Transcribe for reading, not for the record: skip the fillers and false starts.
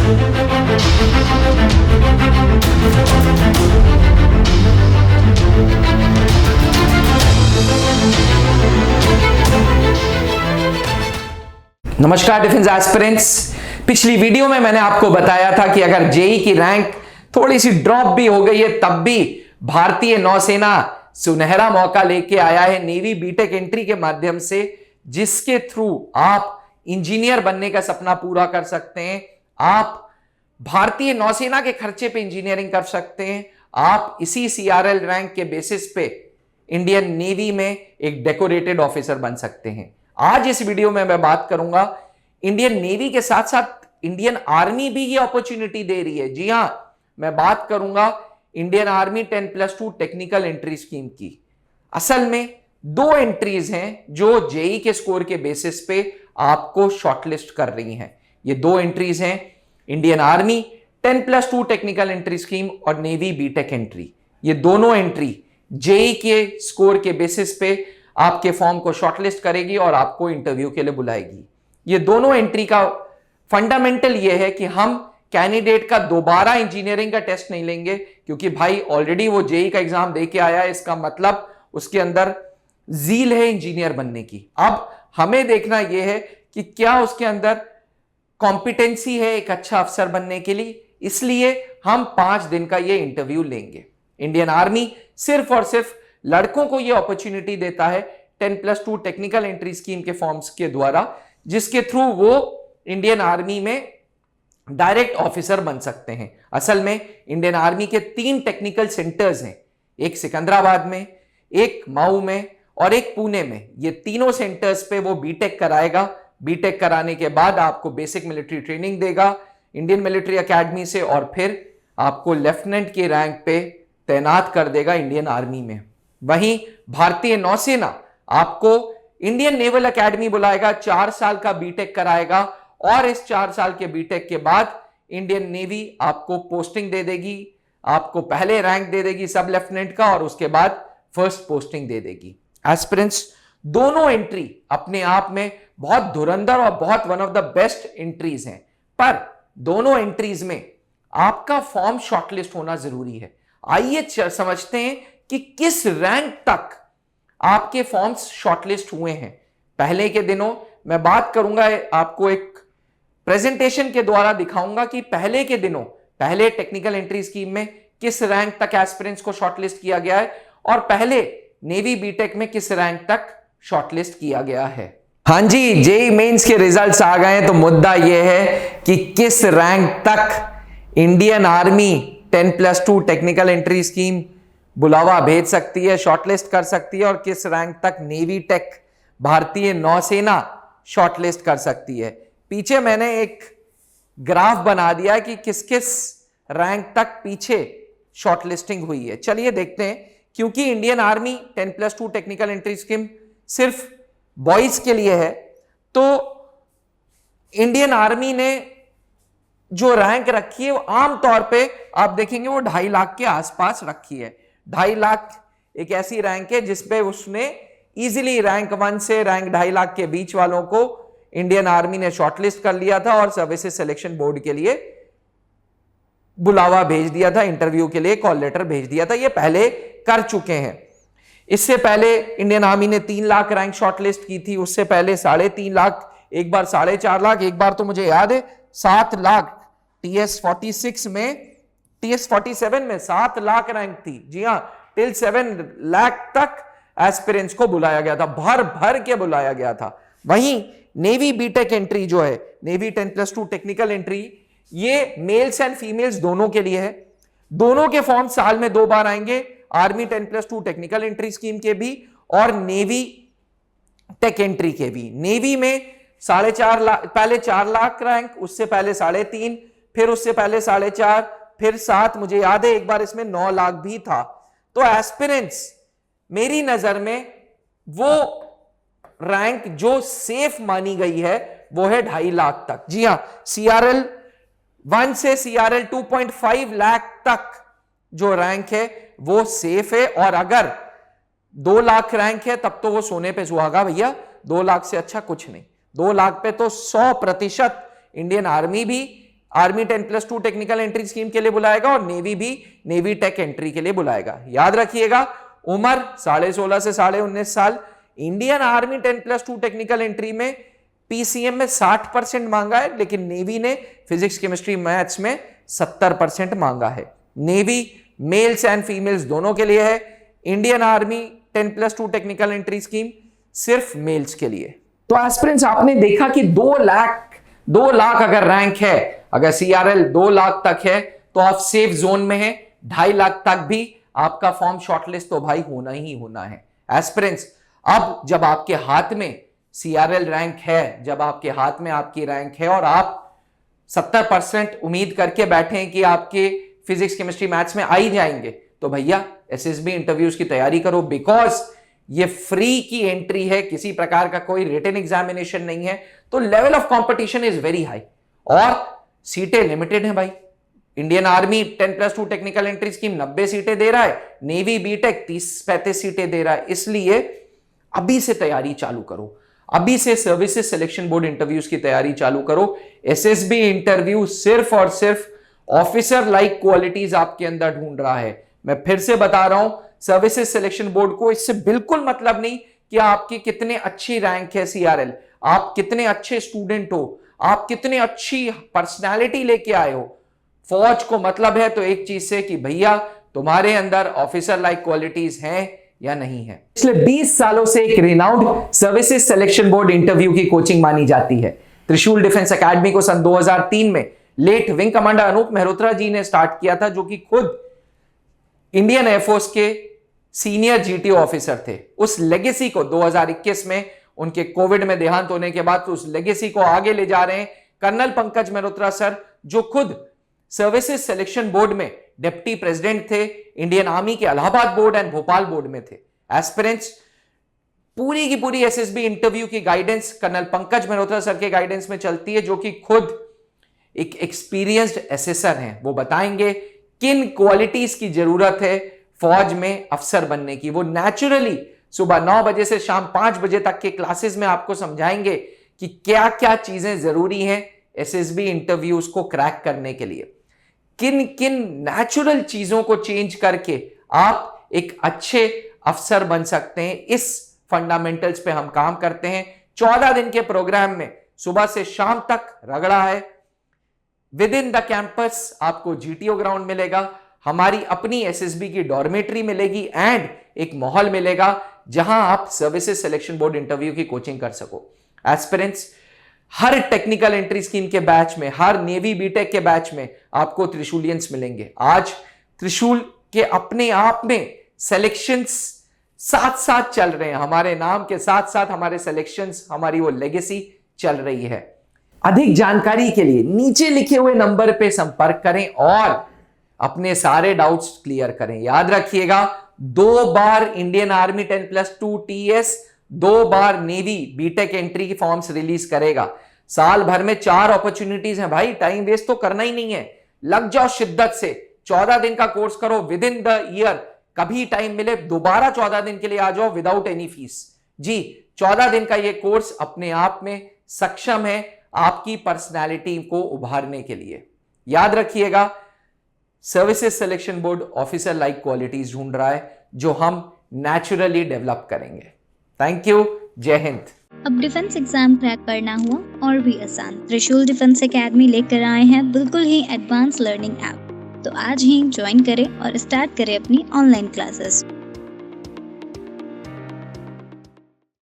नमस्कार defence aspirants. पिछली video में मैंने आपको बताया था कि अगर जेई की रैंक थोड़ी सी ड्रॉप भी हो गई है तब भी भारतीय नौसेना सुनहरा मौका लेके आया है नेवी बीटेक एंट्री के माध्यम से, जिसके थ्रू आप इंजीनियर बनने का सपना पूरा कर सकते हैं। आप भारतीय नौसेना के खर्चे पे इंजीनियरिंग कर सकते हैं। आप इसी सीआरएल रैंक के बेसिस पे इंडियन नेवी में एक डेकोरेटेड ऑफिसर बन सकते हैं। आज इस वीडियो में मैं बात करूंगा, इंडियन नेवी के साथ साथ इंडियन आर्मी भी ये अपॉर्चुनिटी दे रही है। जी हां, मैं बात करूंगा Indian army 10+2 technical entry scheme की। असल में दो एंट्रीज हैं जो जेई के स्कोर के बेसिस पे आपको शॉर्टलिस्ट कर रही हैं। ये दो एंट्रीज हैं, Indian army 10+2 technical entry scheme और नेवी बीटेक एंट्री। ये दोनों एंट्री जेई के स्कोर के बेसिस पे आपके फॉर्म को शॉर्टलिस्ट करेगी और आपको इंटरव्यू के लिए बुलाएगी। ये दोनों एंट्री का फंडामेंटल ये है कि हम कैंडिडेट का दोबारा इंजीनियरिंग का टेस्ट नहीं लेंगे, क्योंकि भाई ऑलरेडी वो जेई का एग्जाम दे के आया है। इसका मतलब उसके अंदर जील है इंजीनियर बनने की। अब हमें देखना यह है कि क्या उसके अंदर कॉम्पिटेंसी है एक अच्छा अफसर बनने के लिए। इसलिए हम 5 दिन का ये इंटरव्यू लेंगे। इंडियन आर्मी सिर्फ और सिर्फ लड़कों को यह अपॉर्चुनिटी देता है 10+2 टेक्निकल एंट्री स्कीम के फॉर्म्स के द्वारा, जिसके थ्रू वो इंडियन आर्मी में डायरेक्ट ऑफिसर बन सकते हैं। असल में इंडियन आर्मी के 3 टेक्निकल सेंटर्स हैं, एक सिकंदराबाद में, एक मऊ में और एक पुणे में। ये तीनों सेंटर्स पे वो बीटेक कराएगा। बीटेक कराने के बाद आपको बेसिक मिलिट्री ट्रेनिंग देगा इंडियन मिलिट्री एकेडमी से, और फिर आपको लेफ्टिनेंट के रैंक पे तैनात कर देगा इंडियन आर्मी में। वहीं भारतीय नौसेना आपको इंडियन नेवल एकेडमी बुलाएगा, 4 साल का बीटेक कराएगा, और इस 4 साल के बीटेक के बाद इंडियन नेवी आपको पोस्टिंग दे देगी। आपको पहले रैंक दे देगी सब लेफ्टिनेंट का और उसके बाद फर्स्ट पोस्टिंग दे देगी। एस्पिरेंट्स, दोनों एंट्री अपने आप में बहुत धुरंधर और बहुत one of the best entries हैं, पर दोनों एंट्रीज में आपका फॉर्म शॉर्टलिस्ट होना जरूरी है। आइए समझते हैं कि किस रैंक तक आपके फॉर्म्स शॉर्टलिस्ट हुए हैं। पहले के दिनों मैं बात करूंगा, आपको एक प्रेजेंटेशन के द्वारा दिखाऊंगा कि पहले के दिनों पहले टेक्निकल एंट्री स्कीम में किस रैंक तक एस्पिरेंट्स को शॉर्टलिस्ट किया गया है और पहले नेवी बीटेक में किस रैंक तक शॉर्टलिस्ट किया गया है। हां जी, जेई मेंस के रिजल्ट्स आ गए हैं, तो मुद्दा यह है कि किस रैंक तक Indian army 10+2 technical entry scheme बुलावा भेज सकती है, शॉर्टलिस्ट कर सकती है, और किस रैंक तक नेवी टेक भारतीय नौसेना शॉर्टलिस्ट कर सकती है। पीछे मैंने एक ग्राफ बना दिया कि किस किस रैंक तक पीछे शॉर्टलिस्टिंग हुई है। चलिए देखते हैं। क्योंकि Indian army 10+2 technical entry scheme सिर्फ बॉयज के लिए है, तो इंडियन आर्मी ने जो रैंक रखी है वो आमतौर पे आप देखेंगे वो 2.5 लाख के आसपास रखी है। 2.5 लाख एक ऐसी रैंक है जिसपे उसने इजीली रैंक 1 से रैंक 2.5 लाख के बीच वालों को इंडियन आर्मी ने शॉर्टलिस्ट कर लिया था और सर्विसेज सिलेक्शन बोर्ड के लिए बुलावा भेज दिया था, इंटरव्यू के लिए कॉल लेटर भेज दिया था। ये पहले कर चुके हैं। इससे पहले इंडियन आर्मी ने 3 लाख रैंक शॉर्टलिस्ट की थी, उससे पहले 3.5 लाख, एक बार 4.5 लाख, एक बार तो मुझे याद है 7 लाख। TS46 में, TS47 में 7 लाख रैंक थी। जी हां, टिल 7 लाख तक एस्पिरेंट्स को बुलाया गया था, भर भर के बुलाया गया था। वहीं नेवी बीटेक एंट्री जो है, नेवी 10+2 टेक्निकल एंट्री, ये मेल्स एंड फीमेल्स दोनों के लिए है। दोनों के फॉर्म साल में 2 बार आएंगे, आर्मी 10+2 टेक्निकल एंट्री स्कीम के भी और नेवी टेक एंट्री के भी। नेवी में 4.5 लाख, पहले 4 लाख रैंक, उससे पहले 3.5, फिर उससे पहले 4.5, फिर 7, मुझे याद है एक बार इसमें 9 लाख भी था। तो एस्पिरेंट्स मेरी नजर में वो रैंक जो सेफ मानी गई है वो है 2.5 लाख तक। जी हां, CRL 1 से CRL 2.5 लाख तक जो रैंक है वो सेफ है। और अगर 2 लाख रैंक है तब तो वो सोने पे सुहागा भैया, 2 लाख से अच्छा कुछ नहीं। 2 लाख पे तो 100% इंडियन आर्मी भी आर्मी 10+2 टेक्निकल एंट्री स्कीम के लिए बुलाएगा और नेवी भी नेवी टेक एंट्री के लिए बुलाएगा। याद रखिएगा, उम्र 16.5 से 19.5 साल। इंडियन आर्मी 10+2 टेक्निकल एंट्री में पीसीएम में 60% मांगा है, लेकिन नेवी ने फिजिक्स केमिस्ट्री मैथ्स में 70% मांगा है। नेवी मेल्स एंड फीमेल्स दोनों के लिए है। Indian army 10+2 technical entry scheme सिर्फ मेल्स के लिए। तो एस्पिरेंट्स, आपने देखा कि 2 लाख अगर रैंक है, अगर सीआरएल 2 लाख तक है तो आप सेफ जोन में है। 2.5 लाख तक भी आपका फॉर्म शॉर्टलिस्ट तो भाई होना ही होना है। एस्पिरेंट्स, अब जब आपके हाथ में सीआरएल रैंक है, जब आपके हाथ में आपकी रैंक है और आप 70% उम्मीद करके बैठे हैं कि आपके फिजिक्स केमिस्ट्री मैथ्स में आ ही जाएंगे, तो भैया एसएसबी इंटरव्यूज की तैयारी करो। बिकॉज ये फ्री की एंट्री है, किसी प्रकार का कोई रिटन एग्जामिनेशन नहीं है, तो level of competition is very high और सीटें लिमिटेड हैं भाई। Indian army 10+2 technical entry scheme 90 सीटें दे रहा है, नेवी बीटेक 30-35 सीटें दे रहा है। इसलिए अभी से तैयारी चालू करो, अभी से सर्विसेज सिलेक्शन बोर्ड इंटरव्यूज की तैयारी चालू करो। एसएसबी इंटरव्यू सिर्फ और सिर्फ ऑफिसर लाइक क्वालिटीज आपके अंदर ढूंढ रहा है। मैं फिर से बता रहा हूं, सर्विसेज सिलेक्शन बोर्ड को इससे बिल्कुल मतलब नहीं कि आपकी कितने अच्छी रैंक है सीआरएल, आप कितने अच्छे स्टूडेंट हो, आप कितने अच्छी पर्सनालिटी लेके आए हो। फौज को मतलब है तो एक चीज से कि भैया तुम्हारे अंदर ऑफिसर लाइक क्वालिटीज हैं या नहीं है। पिछले 20 सालों से एक renowned services selection board interview की कोचिंग मानी जाती है। त्रिशूल डिफेंस एकेडमी को सन 2003 में late wing commander Anup Mehrotra ji ने स्टार्ट किया था, जो कि खुद इंडियन एयरफोर्स के सीनियर जीटीओ ऑफिसर थे। उस लेगेसी को 2021 में उनके कोविड में देहांत होने के बाद उस लेगेसी को आगे ले जा रहे हैं कर्नल पंकज मेहरोत्रा सर, जो खुद सर्विसेज सिलेक्शन बोर्ड में डिप्टी प्रेसिडेंट थे, इंडियन आर्मी के Allahabad board and Bhopal board में थे। एस्पिरेंट्स, पूरी की पूरी एसएसबी इंटरव्यू की guidance colonel Pankaj Mehrotra sir के गाइडेंस में चलती है, जो कि खुद एक एक्सपीरियंस्ड एसेसर हैं। वो बताएंगे किन क्वालिटीज की जरूरत है फौज में अफसर बनने की। वो नेचुरली सुबह 9 बजे से शाम 5 बजे तक के क्लासेस में आपको समझाएंगे कि क्या क्या चीजें जरूरी हैं एसएसबी इंटरव्यूज को क्रैक करने के लिए। किन किन नेचुरल चीजों को चेंज करके आप एक अच्छे अफसर बन सकते हैं, इस फंडामेंटल्स पे हम काम करते हैं। 14 दिन के प्रोग्राम में सुबह से शाम तक रगड़ा है। विद इन द कैंपस आपको जीटीओ ग्राउंड मिलेगा, हमारी अपनी एसएसबी की डॉर्मेट्री मिलेगी एंड एक माहौल मिलेगा जहां आप सर्विसेज सिलेक्शन बोर्ड इंटरव्यू की कोचिंग कर सको। एस्पिरेंट्स, हर टेक्निकल एंट्री स्कीम के बैच में, हर नेवी बीटेक के बैच में आपको त्रिशूलियंस मिलेंगे। आज त्रिशूल के अपने आप में सिलेक्शंस साथ साथ चल रहे हैं, हमारे नाम के साथ साथ हमारे सिलेक्शंस, हमारी वो लेगेसी चल रही है। अधिक जानकारी के लिए नीचे लिखे हुए नंबर पे संपर्क करें और अपने सारे डाउट्स क्लियर करें। याद रखिएगा, 2 बार इंडियन आर्मी 10+2 टीएस, 2 बार नेवी बीटेक एंट्री की फॉर्म्स रिलीज करेगा। साल भर में 4 अपॉर्चुनिटीज हैं भाई, टाइम वेस्ट तो करना ही नहीं है। लग जाओ शिद्दत से, 14 दिन का कोर्स करो विद इन द ईयर। कभी टाइम मिले दोबारा 14 दिन के लिए आ जाओ विदाउट एनी फीस। जी, 14 दिन का ये कोर्स अपने आप में सक्षम है आपकी पर्सनैलिटी को उभारने के लिए। याद रखिएगा, services selection board officer like qualities ढूंढ रहा है जो हम नेचुरली डेवलप करेंगे। थैंक यू, जय हिंद। अब डिफेंस एग्जाम क्रैक करना हुआ और भी आसान। त्रिशूल डिफेंस एकेडमी लेकर आए हैं बिल्कुल ही एडवांस लर्निंग ऐप। तो आज ही ज्वाइन करें और स्टार्ट करें अपनी ऑनलाइन क्लासेस।